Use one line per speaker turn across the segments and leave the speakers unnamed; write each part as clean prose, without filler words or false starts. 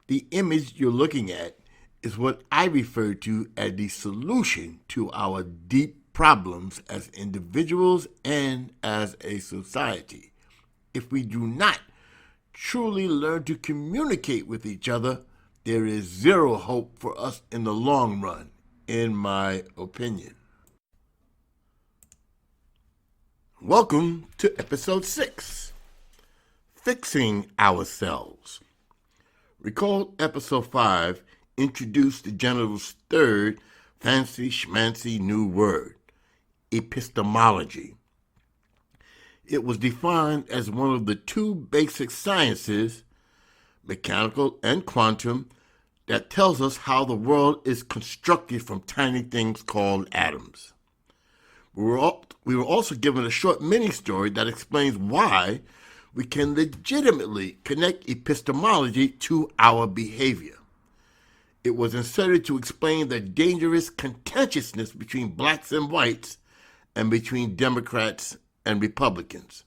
The image you're looking at is what I refer to as the solution to our deep problems as individuals and as a society. If we do not truly learn to communicate with each other, there is zero hope for us in the long run, in my opinion. Welcome to episode 6, Fixing Ourselves. Recall episode 5 introduced the general's third fancy schmancy new word, epistemology. It was defined as one of the two basic sciences, mechanical and quantum, that tells us how the world is constructed from tiny things called atoms. We were also given a short mini-story that explains why we can legitimately connect epistemology to our behavior. It was inserted to explain the dangerous contentiousness between blacks and whites and between Democrats and Republicans.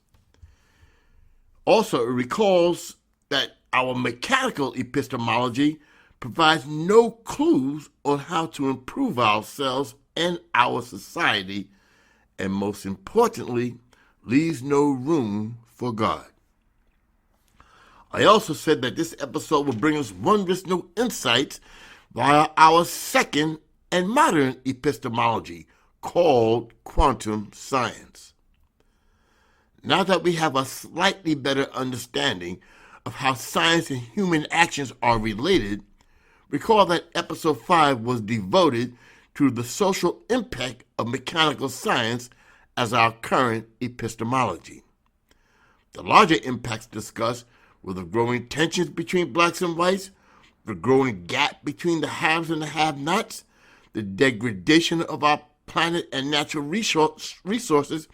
Also, it recalls that our mechanical epistemology provides no clues on how to improve ourselves and our society, and most importantly, leaves no room for God. I also said that this episode will bring us wondrous new insights via our second and modern epistemology called quantum science. Now that we have a slightly better understanding of how science and human actions are related, recall that episode 5 was devoted to the social impact of mechanical science as our current epistemology. The larger impacts discussed were the growing tensions between blacks and whites, the growing gap between the haves and the have-nots, the degradation of our planet and natural resources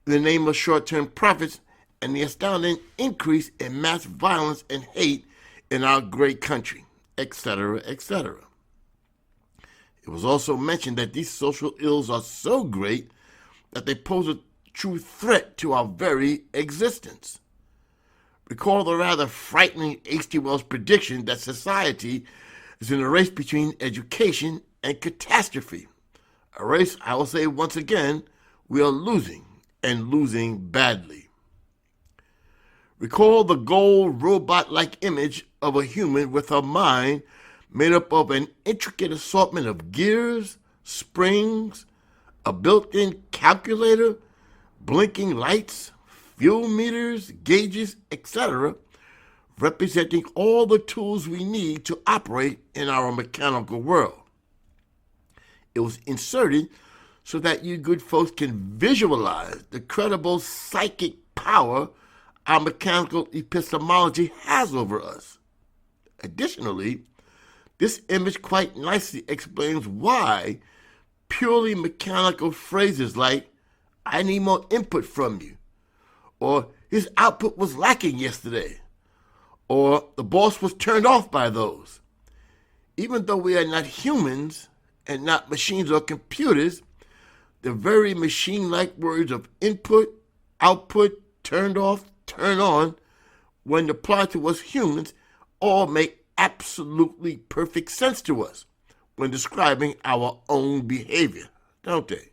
in the name of short-term profits, and the astounding increase in mass violence and hate in our great country, etc., etc. It was also mentioned that these social ills are so great that they pose a true threat to our very existence. Recall the rather frightening H.G. Wells' prediction that society is in a race between education and catastrophe. A race, I will say once again, we are losing, and losing badly. Recall the gold robot-like image of a human with a mind made up of an intricate assortment of gears, springs, a built-in calculator, blinking lights, fuel meters, gauges, etc., representing all the tools we need to operate in our mechanical world. It was inserted so that you good folks can visualize the credible psychic power our mechanical epistemology has over us. Additionally, this image quite nicely explains why purely mechanical phrases like, "I need more input from you," or "his output was lacking yesterday," or "the boss was turned off by those." Even though we are not humans and not machines or computers, the very machine-like words of input, output, turned off, turn on, when applied to us humans, all make absolutely perfect sense to us when describing our own behavior, don't they?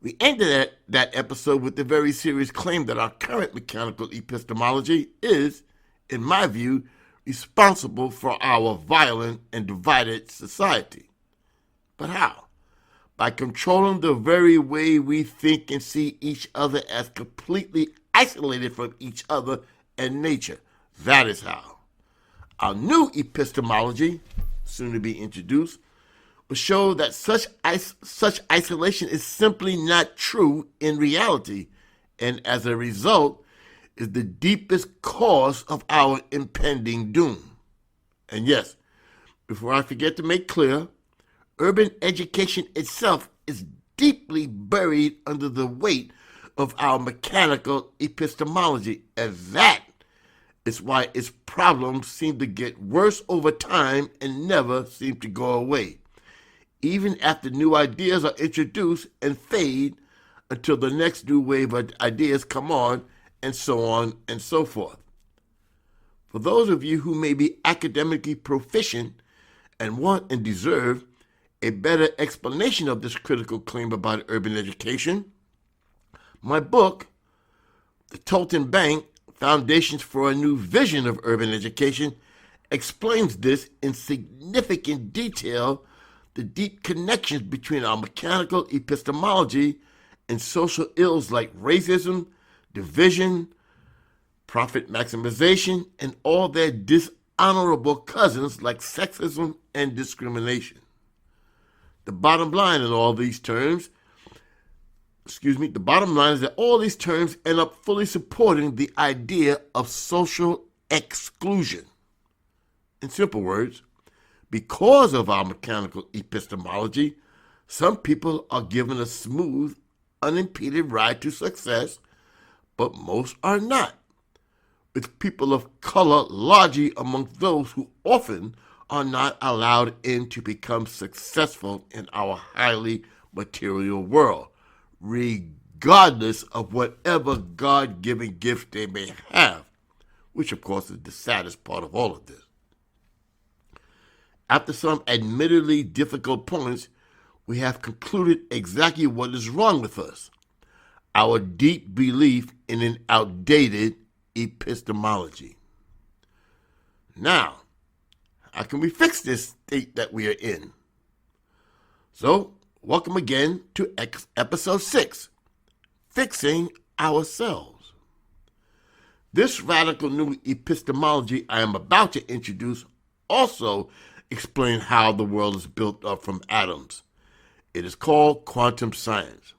We ended that episode with the very serious claim that our current mechanical epistemology is, in my view, responsible for our violent and divided society. But how? By controlling the very way we think and see each other as completely isolated from each other and nature. That is how. Our new epistemology, soon to be introduced, will show that such isolation is simply not true in reality, and as a result, is the deepest cause of our impending doom. And yes, before I forget to make clear, urban education itself is deeply buried under the weight of our mechanical epistemology, and that is why its problems seem to get worse over time and never seem to go away, even after new ideas are introduced and fade until the next new wave of ideas come on, and so so forth. For those of you who may be academically proficient and want and deserve a better explanation of this critical claim about urban education, my book, The Totten Bank, Foundations for a New Vision of Urban Education, explains this in significant detail, the deep connections between our mechanical epistemology and social ills like racism, division, profit maximization, and all their dishonorable cousins like sexism and discrimination. The bottom line is that all these terms end up fully supporting the idea of social exclusion. In simple words, because of our mechanical epistemology, some people are given a smooth, unimpeded ride to success, but most are not, with people of color largely among those who often are not allowed in to become successful in our highly material world, regardless of whatever God-given gift they may have, which of course is the saddest part of all of this. After some admittedly difficult points, we have concluded exactly what is wrong with us: our deep belief in an outdated epistemology. Now, how can we fix this state that we are in? So, welcome again to episode 6, Fixing Ourselves. This radical new epistemology I am about to introduce also explains how the world is built up from atoms. It is called quantum science.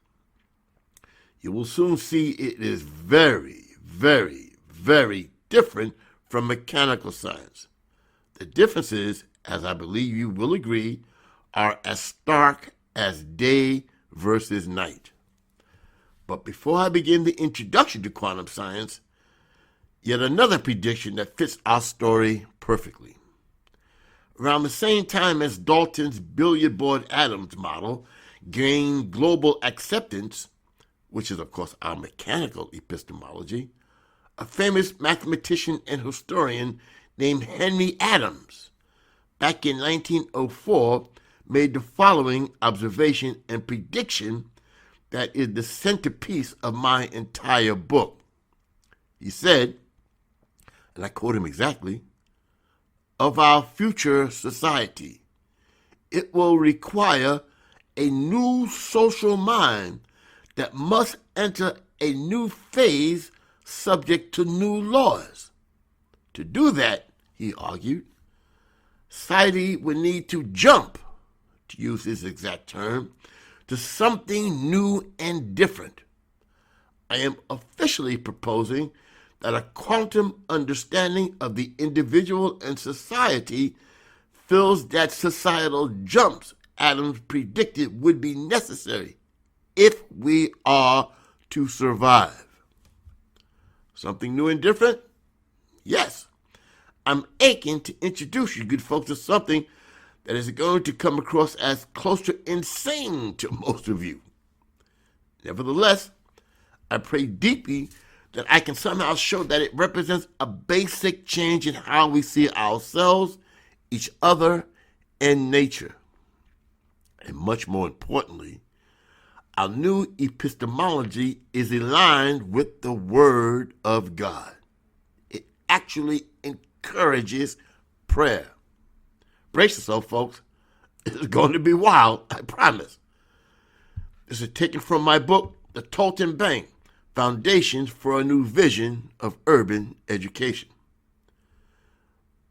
You will soon see it is very, very, very different from mechanical science. The differences, as I believe you will agree, are as stark as day versus night. But before I begin the introduction to quantum science, yet another prediction that fits our story perfectly. Around the same time as Dalton's billiard board atoms model gained global acceptance, which is of course our mechanical epistemology, a famous mathematician and historian named Henry Adams, back in 1904, made the following observation and prediction that is the centerpiece of my entire book. He said, and I quote him exactly, "Of our future society, it will require a new social mind that must enter a new phase subject to new laws. To do that," he argued, "society would need to jump," to use his exact term, "to something new and different. I am officially proposing that a quantum understanding of the individual and society fills that societal jumps Adams predicted would be necessary if we are to survive." Something new and different? Yes. I'm aching to introduce you good folks to something that is going to come across as close to insane to most of you. Nevertheless, I pray deeply that I can somehow show that it represents a basic change in how we see ourselves, each other, and nature. And much more importantly, our new epistemology is aligned with the Word of God. It actually encourages prayer. Brace yourself, folks. It's going to be wild, I promise. This is taken from my book, The Totten Bank, Foundations for a New Vision of Urban Education.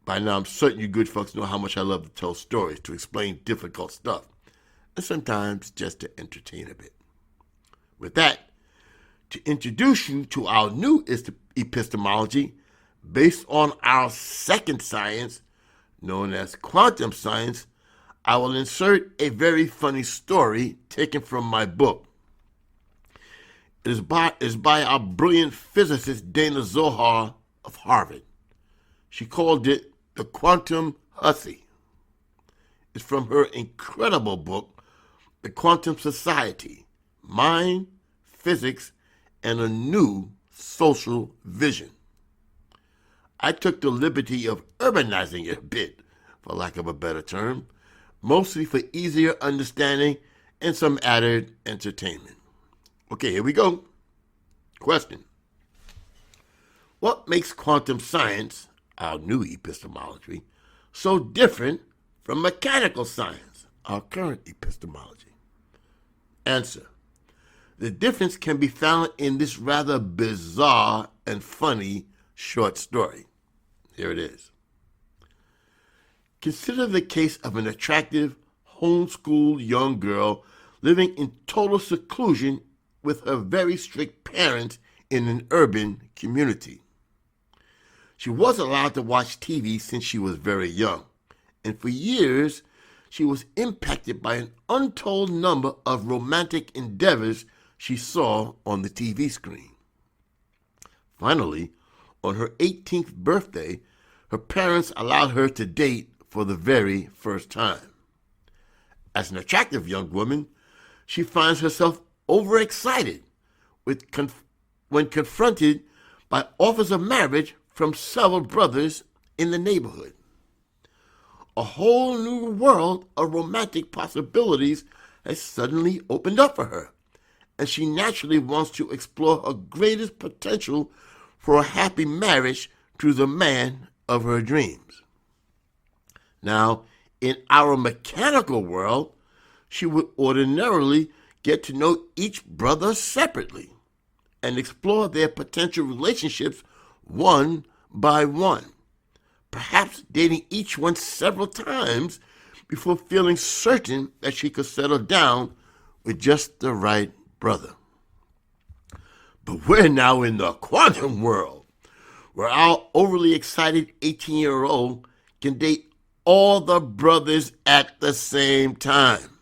By now, I'm certain you good folks know how much I love to tell stories, to explain difficult stuff, and sometimes just to entertain a bit. With that, to introduce you to our new epistemology based on our second science, known as quantum science, I will insert a very funny story taken from my book. It is by our brilliant physicist Dana Zohar of Harvard. She called it The Quantum Hussy. It's from her incredible book, The Quantum Society, Mind, Physics, and a New Social Vision. I took the liberty of urbanizing it a bit, for lack of a better term, mostly for easier understanding and some added entertainment. Okay, here we go. Question. What makes quantum science, our new epistemology, so different from mechanical science, our current epistemology? Answer. The difference can be found in this rather bizarre and funny short story. Here it is. Consider the case of an attractive, homeschooled young girl living in total seclusion with her very strict parents in an urban community. She was allowed to watch TV since she was very young, and for years she was impacted by an untold number of romantic endeavors she saw on the TV screen. Finally, on her 18th birthday, her parents allowed her to date for the very first time. As an attractive young woman, she finds herself overexcited when confronted by offers of marriage from several brothers in the neighborhood. A whole new world of romantic possibilities has suddenly opened up for her, and she naturally wants to explore her greatest potential for a happy marriage to the man of her dreams. Now, in our mechanical world, she would ordinarily get to know each brother separately and explore their potential relationships one by one, perhaps dating each one several times before feeling certain that she could settle down with just the right brother. But we're now in the quantum world, where our overly excited 18-year-old can date all the brothers at the same time,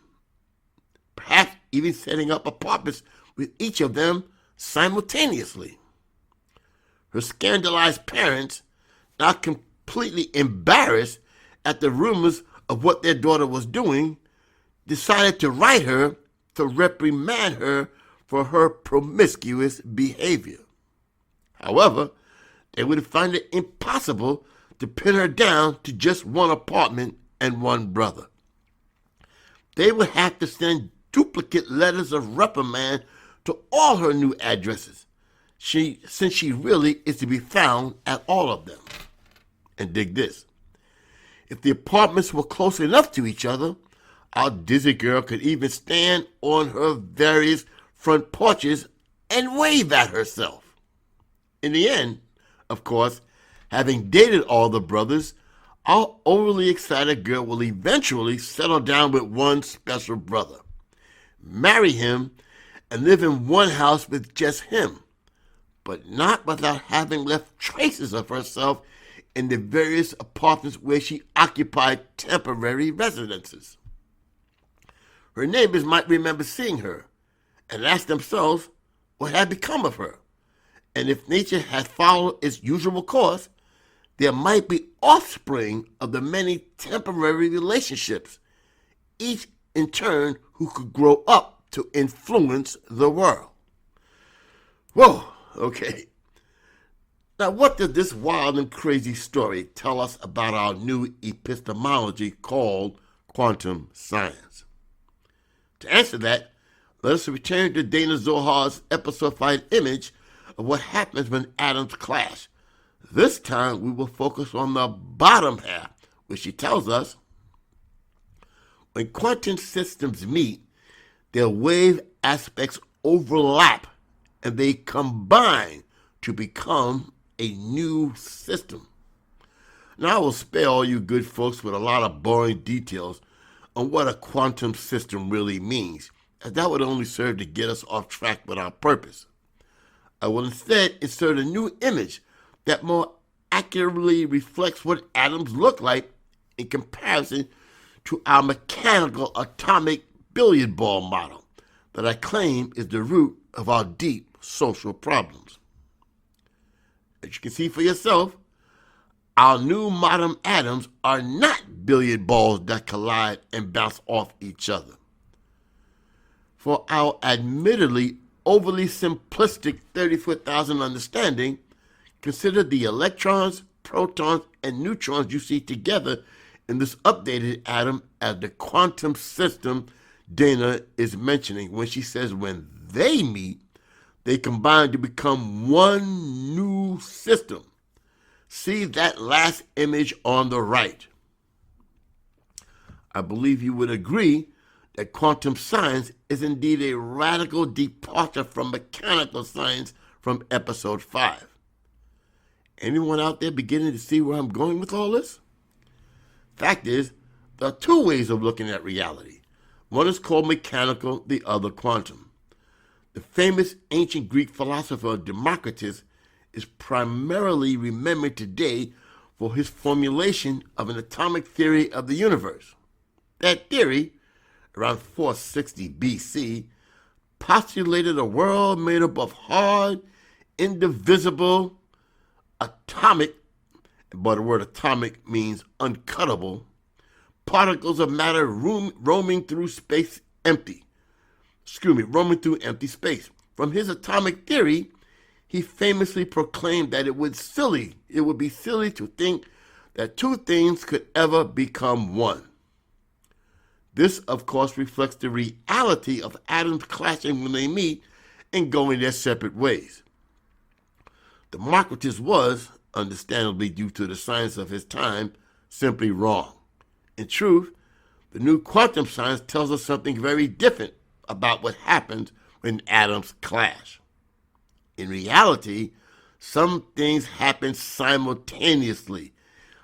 perhaps even setting up apartments with each of them simultaneously. Her scandalized parents, now completely embarrassed at the rumors of what their daughter was doing, decided to write her to reprimand her for her promiscuous behavior. However, they would find it impossible to pin her down to just one apartment and one brother. They would have to send duplicate letters of reprimand to all her new addresses, since she really is to be found at all of them. And dig this. If the apartments were close enough to each other, our dizzy girl could even stand on her various front porches and wave at herself. In the end, of course, having dated all the brothers, our overly excited girl will eventually settle down with one special brother, marry him, and live in one house with just him, but not without having left traces of herself in the various apartments where she occupied temporary residences. Her neighbors might remember seeing her and ask themselves what had become of her. And if nature had followed its usual course, there might be offspring of the many temporary relationships, each in turn who could grow up to influence the world. Whoa, okay. Now, what does this wild and crazy story tell us about our new epistemology called quantum science? To answer that, let us return to Dana Zohar's episodified image of what happens when atoms clash. This time we will focus on the bottom half, where she tells us, when quantum systems meet, their wave aspects overlap and they combine to become a new system. Now I will spare all you good folks with a lot of boring details on what a quantum system really means, as that would only serve to get us off track with our purpose. I will instead insert a new image that more accurately reflects what atoms look like in comparison to our mechanical atomic billiard ball model that I claim is the root of our deep social problems. As you can see for yourself, our new modern atoms are not billiard balls that collide and bounce off each other. For our admittedly overly simplistic 30-foot-thousand understanding, consider the electrons, protons, and neutrons you see together in this updated atom as the quantum system Dana is mentioning when she says when they meet, they combine to become one new system. See that last image on the right. I believe you would agree that quantum science is indeed a radical departure from mechanical science from episode 5. Anyone out there beginning to see where I'm going with all this? Fact is, there are two ways of looking at reality. One is called mechanical, the other quantum. The famous ancient Greek philosopher Democritus is primarily remembered today for his formulation of an atomic theory of the universe. That theory, around 460 BC, postulated a world made up of hard, indivisible, atomic, but the word atomic means uncuttable, particles of matter roaming through empty space. From his atomic theory, he famously proclaimed that it would be silly to think that two things could ever become one. This, of course, reflects the reality of atoms clashing when they meet and going their separate ways. Democritus was, understandably due to the science of his time, simply wrong. In truth, the new quantum science tells us something very different about what happens when atoms clash. In reality, some things happen simultaneously,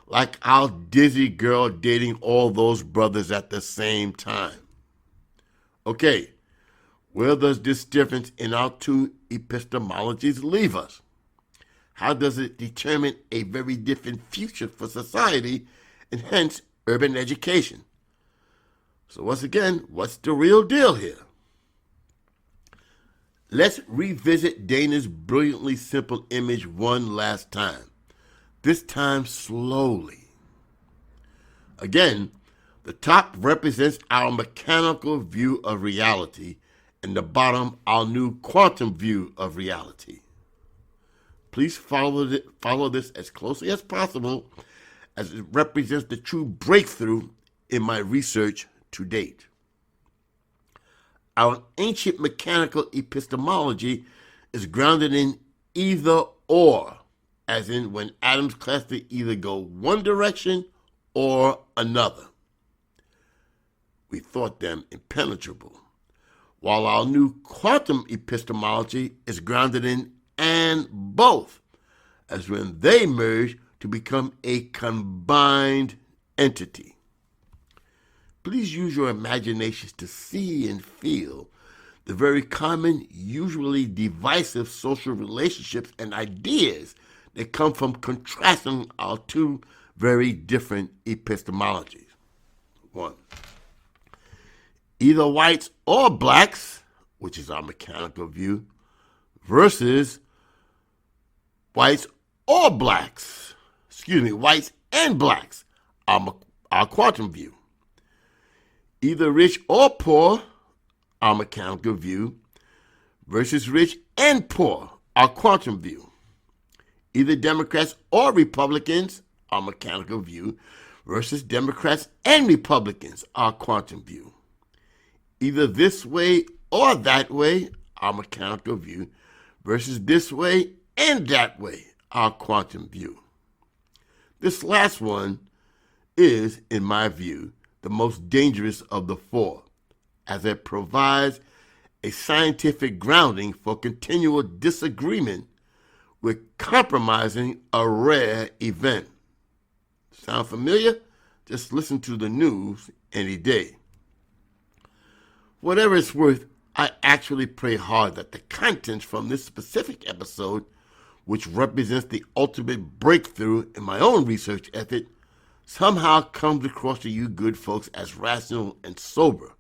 like our dizzy girl dating all those brothers at the same time. Okay, where does this difference in our two epistemologies leave us? How does it determine a very different future for society and hence urban education? So once again, what's the real deal here? Let's revisit Dana's brilliantly simple image one last time, this time slowly. Again, the top represents our mechanical view of reality, and the bottom, our new quantum view of reality. Please follow this as closely as possible, as it represents the true breakthrough in my research to date. Our ancient mechanical epistemology is grounded in either or, as in when atoms clash they either go one direction or another. We thought them impenetrable, while our new quantum epistemology is grounded in and both, as when they merge to become a combined entity. Please use your imaginations to see and feel the very common, usually divisive social relationships and ideas that come from contrasting our two very different epistemologies. 1. Either whites or blacks, which is our mechanical view, versus whites or blacks, whites and blacks, our quantum view. Either rich or poor, our mechanical view, versus rich and poor, our quantum view. Either Democrats or Republicans, our mechanical view, versus Democrats and Republicans, our quantum view. Either this way or that way, our mechanical view, versus this way and that way, our quantum view. This last one is, in my view, the most dangerous of the four, as it provides a scientific grounding for continual disagreement with compromising a rare event. Sound familiar? Just listen to the news any day. Whatever it's worth, I actually pray hard that the contents from this specific episode, which represents the ultimate breakthrough in my own research effort, somehow comes across to you good folks as rational and sober,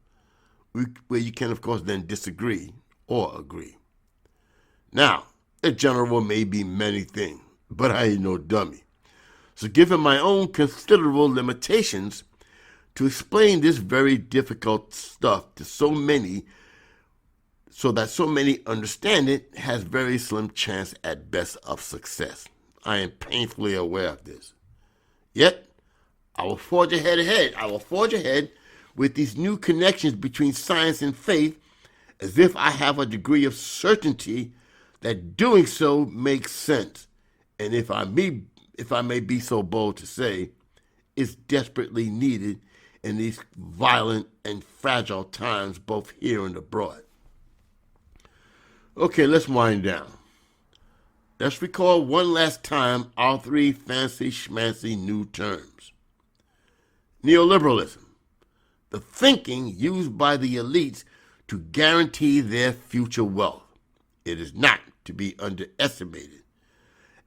where you can, of course, then disagree or agree. Now, a general may be many things, but I ain't no dummy. So given my own considerable limitations, to explain this very difficult stuff to so that so many understand it has very slim chance at best of success. I am painfully aware of this. Yet, I will forge ahead. I will forge ahead with these new connections between science and faith as if I have a degree of certainty that doing so makes sense. And if I may be so bold to say, is desperately needed in these violent and fragile times, both here and abroad. Okay, let's wind down. Let's recall one last time our three fancy schmancy new terms. Neoliberalism, the thinking used by the elites to guarantee their future wealth. It is not to be underestimated,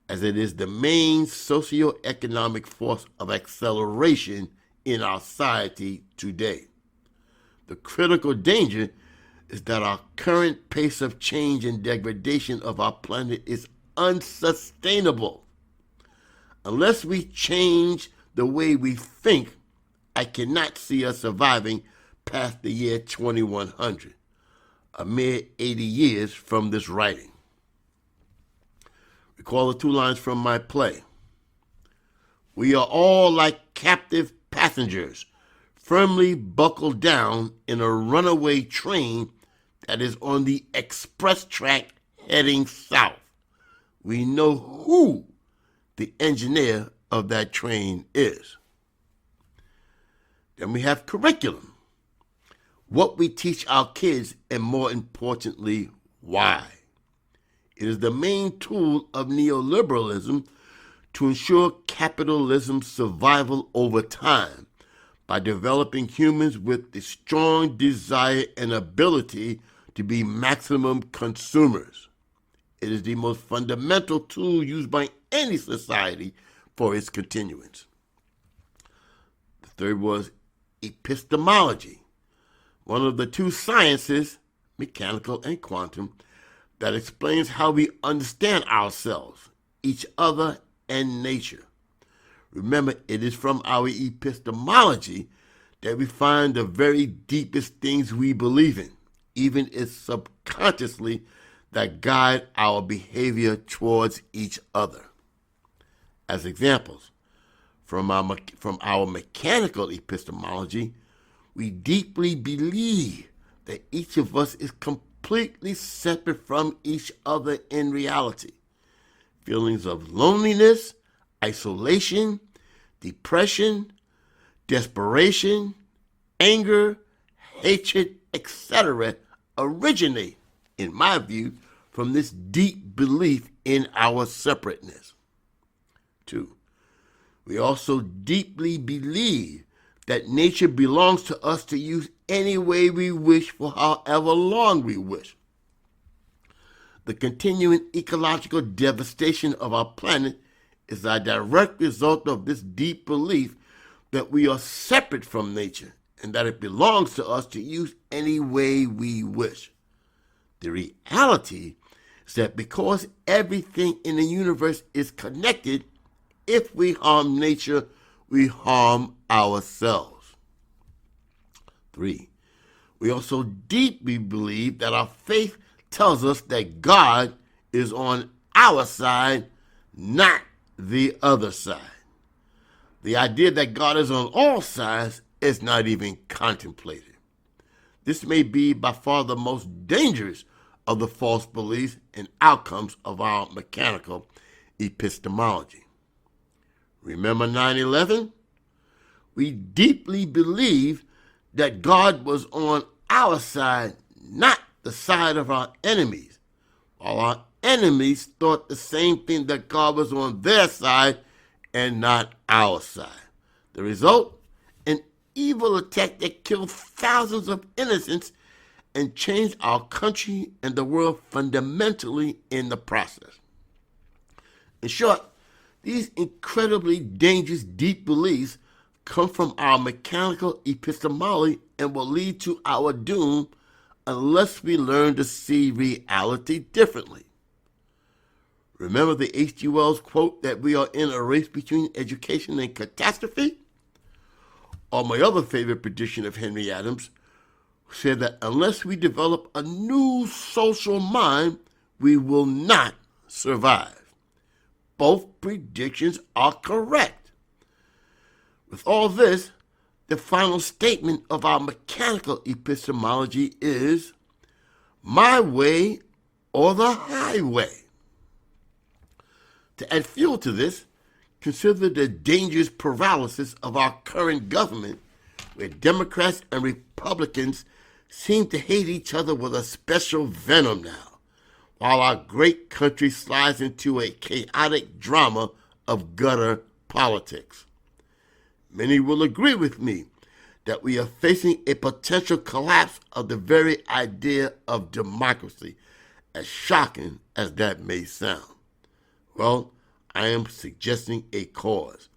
as it is the main socioeconomic force of acceleration in our society today. The critical danger is that our current pace of change and degradation of our planet is unsustainable. Unless we change the way we think, I cannot see us surviving past the year 2100, a mere 80 years from this writing. Recall the two lines from my play. We are all like captive passengers, firmly buckled down in a runaway train that is on the express track heading south. We know who the engineer of that train is. Then we have curriculum, what we teach our kids, and more importantly, why. It is the main tool of neoliberalism to ensure capitalism's survival over time by developing humans with the strong desire and ability to be maximum consumers. It is the most fundamental tool used by any society for its continuance. The third was epistemology, one of the two sciences, mechanical and quantum, that explains how we understand ourselves, each other, and nature. Remember, it is from our epistemology that we find the very deepest things we believe in, even if subconsciously, that guide our behavior towards each other. As examples, from our mechanical epistemology, we deeply believe that each of us is completely separate from each other in reality. Feelings of loneliness, isolation, depression, desperation, anger, hatred, etc. originate, in my view, from this deep belief in our separateness. 2. We also deeply believe that nature belongs to us to use any way we wish for however long we wish. The continuing ecological devastation of our planet is a direct result of this deep belief that we are separate from nature and that it belongs to us to use any way we wish. The reality is that because everything in the universe is connected, if we harm nature, we harm ourselves. 3. We also deeply believe that our faith tells us that God is on our side, not the other side. The idea that God is on all sides is not even contemplated. This may be by far the most dangerous of the false beliefs and outcomes of our mechanical epistemology. Remember 9/11? We deeply believe that God was on our side, not the side of our enemies, while our enemies thought the same thing, that God was on their side and not our side. The result? An evil attack that killed thousands of innocents and changed our country and the world fundamentally in the process. In short, these incredibly dangerous deep beliefs come from our mechanical epistemology and will lead to our doom unless we learn to see reality differently. Remember the H.G. Wells quote that we are in a race between education and catastrophe? Or my other favorite prediction of Henry Adams, who said that unless we develop a new social mind, we will not survive. both predictions are correct. With all this, the final statement of our mechanical epistemology is my way or the highway. To add fuel to this, consider the dangerous paralysis of our current government, where Democrats and Republicans seem to hate each other with a special venom now, while our great country slides into a chaotic drama of gutter politics. Many will agree with me that we are facing a potential collapse of the very idea of democracy, as shocking as that may sound. Well, I am suggesting a cause.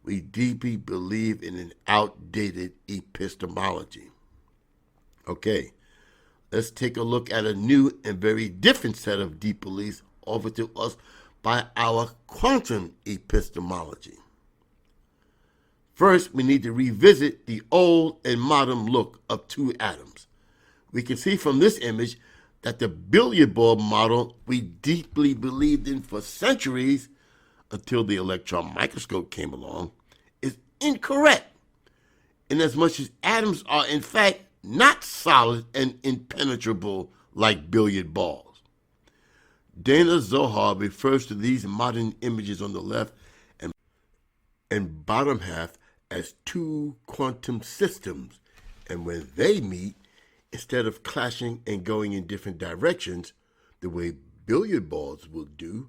We deeply believe in an outdated epistemology. Okay, let's take a look at a new and very different set of deep beliefs offered to us by our quantum epistemology. First, we need to revisit the old and modern look of two atoms. We can see from this image that the billiard ball model we deeply believed in for centuries, until the electron microscope came along, is incorrect, inasmuch as atoms are in fact not solid and impenetrable like billiard balls. Dana Zohar refers to these modern images on the left and bottom half as two quantum systems, and when they meet, instead of clashing and going in different directions the way billiard balls will do,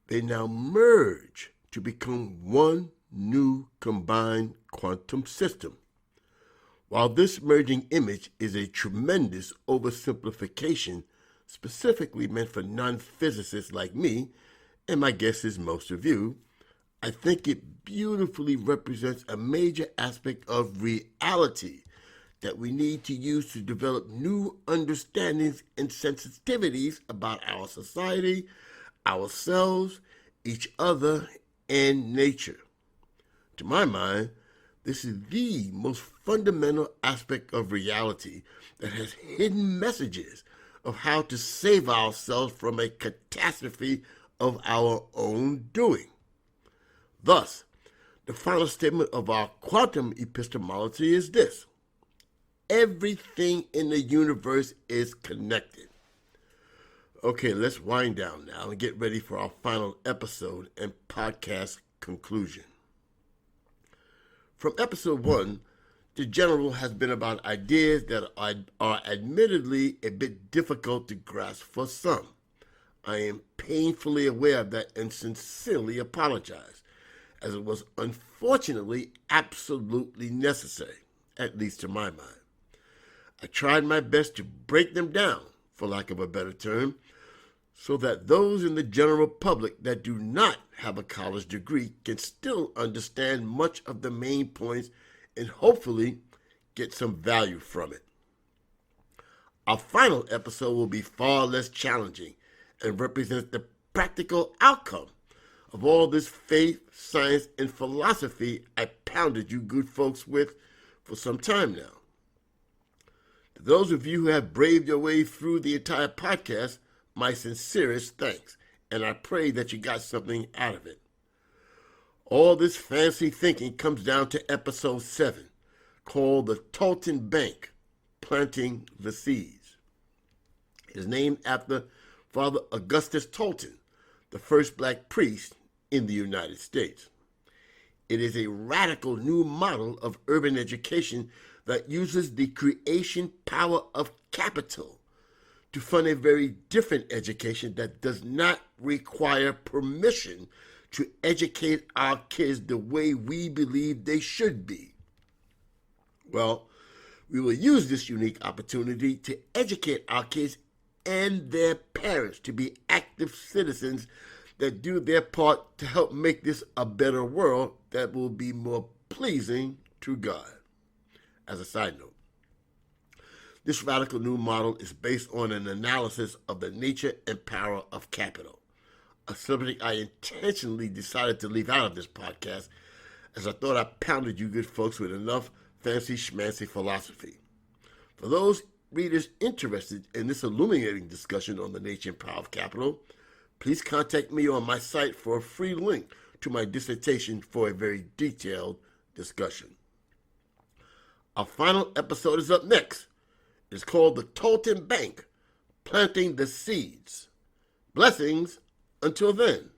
they now merge to become one new combined quantum system. While this merging image is a tremendous oversimplification specifically meant for non-physicists like me, and my guess is most of you, I think it beautifully represents a major aspect of reality that we need to use to develop new understandings and sensitivities about our society, ourselves, each other, and nature. To my mind, this is the most fundamental aspect of reality that has hidden messages of how to save ourselves from a catastrophe of our own doing. Thus, the final statement of our quantum epistemology is this: everything in the universe is connected. Okay, let's wind down now and get ready for our final episode and podcast conclusion. From episode 1, the general has been about ideas that are admittedly a bit difficult to grasp for some. I am painfully aware of that and sincerely apologize, as it was unfortunately absolutely necessary, at least to my mind. I tried my best to break them down, for lack of a better term, so that those in the general public that do not have a college degree can still understand much of the main points and hopefully get some value from it. Our final episode will be far less challenging and represents the practical outcome of all this faith, science, and philosophy I pounded you good folks with for some time now. To those of you who have braved your way through the entire podcast, my sincerest thanks, and I pray that you got something out of it. All this fancy thinking comes down to episode 7, called The Tolton Bank, Planting the Seeds. It is named after Father Augustus Tolton, the first black priest in the United States. It is a radical new model of urban education that uses the creation power of capital to fund a very different education that does not require permission to educate our kids the way we believe they should be. Well, we will use this unique opportunity to educate our kids and their parents to be active citizens that do their part to help make this a better world that will be more pleasing to God. As a side note, this radical new model is based on an analysis of the nature and power of capital, a subject I intentionally decided to leave out of this podcast, as I thought I pounded you good folks with enough fancy schmancy philosophy. For those readers interested in this illuminating discussion on the nature and power of capital, please contact me on my site for a free link to my dissertation for a very detailed discussion. Our final episode is up next. It's called The Totem Bank, Planting the Seeds. Blessings until then.